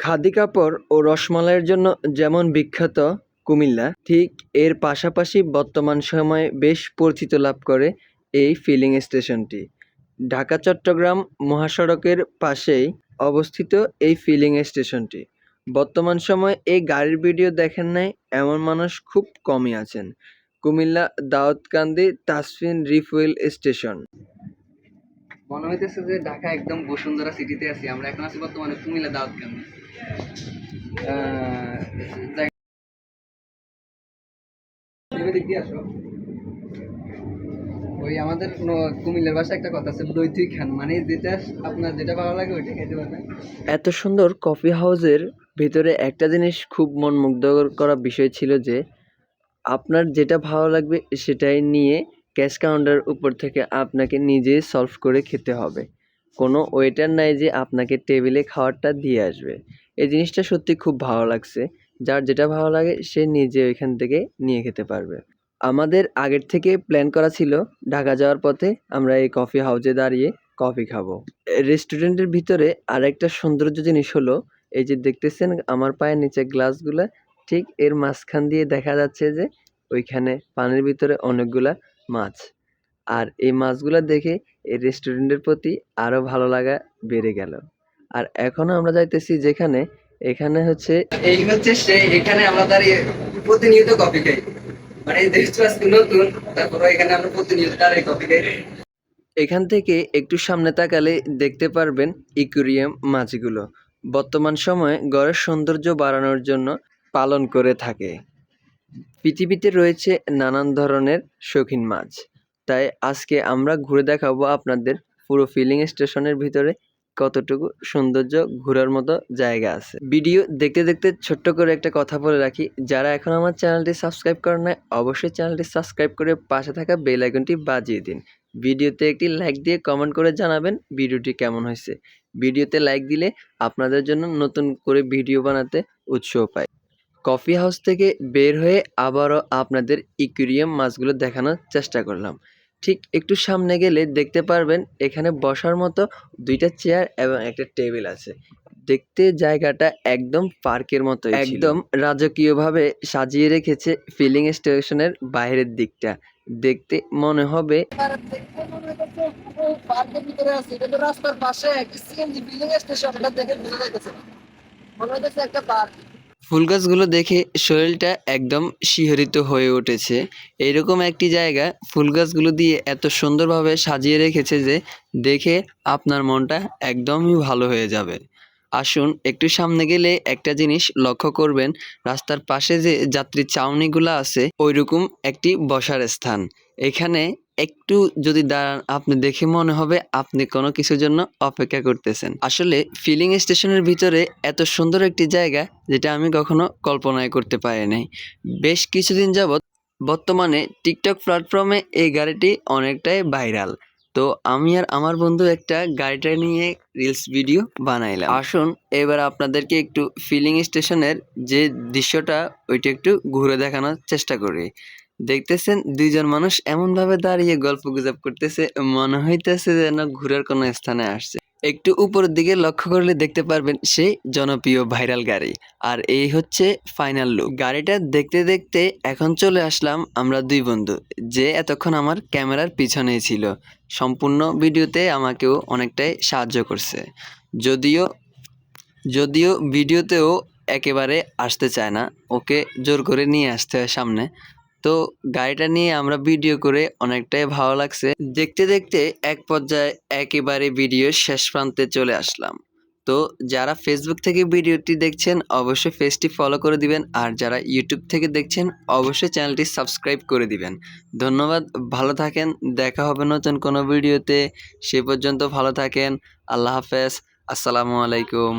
খাদি কাপড় ও রসমালাইয়ের জন্য যেমন বিখ্যাত কুমিল্লা, ঠিক এর পাশাপাশি বর্তমান সময়ে বেশ পরিচিতি লাভ করে এই ফিলিং স্টেশনটি। ঢাকা-চট্টগ্রাম মহাসড়কের পাশেই অবস্থিত এই ফিলিং স্টেশনটি। বর্তমান সময়ে এই গাড়ির ভিডিও দেখেন নাই এমন মানুষ খুব কমই আছেন। Comilla Daudkandi Tasfin refuel station. মনে হইতেছে যে ঢাকা একদম বসুন্ধরা সিটিতে আছি। আমরা এখন আছি বর্তমানে কুমিল্লা দাউদকান্দি। ওই আমাদের কুমিল্লার ভাষায় একটা কথা আছে, দই তুই খান, মানে যেটা আপনার যেটা ভালো লাগে ওইটা খেতে পারবেন। এত সুন্দর কফি হাউসের ভিতরে একটা জিনিস খুব মন মুগ্ধকর করা বিষয় ছিল যে আপনার যেটা ভালো লাগবে সেটাই নিয়ে ক্যাশ কাউন্টারের উপর থেকে আপনাকে নিজেই সলভ করে খেতে হবে। কোনো ওয়েটার নাই যে আপনাকে টেবিলে খাবারটা দিয়ে আসবে। এই জিনিসটা সত্যি খুব ভালো লাগছে। যার যেটা ভালো লাগে সে নিজে ওইখান থেকে নিয়ে খেতে পারবে। আমাদের আগের থেকে প্ল্যান করা ছিল ঢাকা যাওয়ার পথে আমরা এই কফি হাউসে দাঁড়িয়ে কফি খাবো। রেস্টুরেন্টের ভিতরে আরেকটা সৌন্দর্য জিনিস হলো এই যে দেখতেছেন আমার পায়ের নিচে গ্লাসগুলা, ঠিক এর মাঝখান দিয়ে দেখা যাচ্ছে যে ওইখানে পানির ভিতরে অনেকগুলা মাছ। আর এই মাছগুলা দেখে এই রেস্টুরেন্টের প্রতি আরো ভালো লাগা বেড়ে গেল। আর এখনো আমরা যাইতেছি যেখানে, এখানে হচ্ছে এই হচ্ছে সেই, এখানে আমরা দাঁড়িয়ে প্রতিনিয়ত কফি খাই। মানে দেখছো আজকে নতুন, তারপরে এখানে আমরা প্রতিনিয়ত দাঁড়িয়ে কফি খাই। এখান থেকে একটু সামনে তাকালে দেখতে পারবেন ইকুরিয়াম মাছগুলো বর্তমান সময়ে ঘরের সৌন্দর্য বাড়ানোর জন্য পালন করে থাকে। পৃথিবীতে রয়েছে নানান ধরনের শৌখিন মাছ, তাই আজকে আমরা ঘুরে দেখাবো আপনাদের পুরো ফিলিং স্টেশনের ভিতরে কতটুকু সৌন্দর্য ঘোরার মতো জায়গা আছে। ভিডিও দেখতে দেখতে ছোট্ট করে একটা কথা বলে রাখি, যারা এখন আমার চ্যানেলটি সাবস্ক্রাইব করেন নাই অবশ্যই চ্যানেলটি সাবস্ক্রাইব করে পাশে থাকা বেল আইকনটি বাজিয়ে দিন। ভিডিওতে একটি লাইক দিয়ে কমেন্ট করে জানাবেন ভিডিওটি কেমন হয়েছে। ভিডিওতে লাইক দিলে আপনাদের জন্য নতুন করে ভিডিও বানাতে উৎসাহ পাই। কফি হাউস থেকে বের হয়ে আবারও আপনাদের ইকুরিয়াম মাছগুলো দেখানোর চেষ্টা করলাম। ঠিক একটু সামনে গেলে দেখতে পারবেন এখানে বসার মতো দুইটা চেয়ার এবং একটা টেবিল আছে। দেখতে জায়গাটা একদম পার্কের মতো, একদম রাজকীয়ভাবে সাজিয়ে রেখেছে ফিলিং স্টেশনের বাইরের দিকটা। দেখতে মনে হবে পার্কের ভিতরে আছি, এটা তো রাস্তার পাশে সিএনজি ফিলিং স্টেশন, এটা দেখে বোঝা যাইতেছে মনে হইতেছে একটা পার্ক। ফুল গাছগুলো দেখে শরীরটা একদম শিহরিত হয়ে উঠেছে। এইরকম একটি জায়গা ফুল গাছগুলো দিয়ে এত সুন্দরভাবে সাজিয়ে রেখেছে যে দেখে আপনার মনটা একদমই ভালো হয়ে যাবে। আসুন একটু সামনে গেলে একটা জিনিস লক্ষ্য করবেন, রাস্তার পাশে যে যাত্রী ছাউনিগুলো আছে ওইরকম একটি বসার স্থান। এখানে একটু যদি দাঁড়ান আপনি দেখে মনে হবে আপনি কোনো কিছুর জন্য অপেক্ষা করতেছেন। আসলে ফিলিং স্টেশনের ভিতরে এত সুন্দর একটি জায়গা যেটা আমি কখনো কল্পনাই করতে পারি নাই। বেশ কিছুদিন যাবৎ বর্তমানে টিকটক প্ল্যাটফর্মে এই গাড়িটি অনেকটাই ভাইরাল। তো আমি আর আমার বন্ধু একটা গাড়িটা নিয়ে রিলস ভিডিও বানাইলাম। আসুন এবার আপনাদেরকে একটু ফিলিং স্টেশনের যে দৃশ্যটা ওইটা একটু ঘুরে দেখানোর চেষ্টা করি। দেখতেছেন দুইজন মানুষ এমনভাবে দাঁড়িয়ে গল্প গুজব করতেছে, মনে হইতেছে যেন ঘোরার কোনো স্থানে আসছে। একটু উপরের দিকে লক্ষ্য করলে দেখতে পারবেন সেই জনপ্রিয় ভাইরাল গাড়ি। আর এই হচ্ছে ফাইনাল লুক। গাড়িটা দেখতে দেখতে এখন চলে আসলাম আমরা দুই বন্ধু, যে এতক্ষণ আমার ক্যামেরার পিছনেই ছিল। সম্পূর্ণ ভিডিওতে আমাকেও অনেকটাই সাহায্য করছে। যদিও ভিডিওতেও একেবারে আসতে চায় না, ওকে জোর করে নিয়ে আসতে হয় সামনে। তো গাড়িটা নিয়ে আমরা ভিডিও করে অনেকটাই ভালো লাগছে। দেখতে দেখতে এক পর্যায়ে একেবারে ভিডিও শেষ প্রান্তে চলে আসলাম। তো যারা ফেসবুক থেকে ভিডিওটি দেখছেন অবশ্যই পেজটি ফলো করে দিবেন, আর যারা ইউটিউব থেকে দেখছেন অবশ্যই চ্যানেলটি সাবস্ক্রাইব করে দিবেন। ধন্যবাদ, ভালো থাকেন, দেখা হবে নতুন কোনো ভিডিওতে। সে পর্যন্ত ভালো থাকেন, আল্লাহ হাফেজ, আসসালামু আলাইকুম।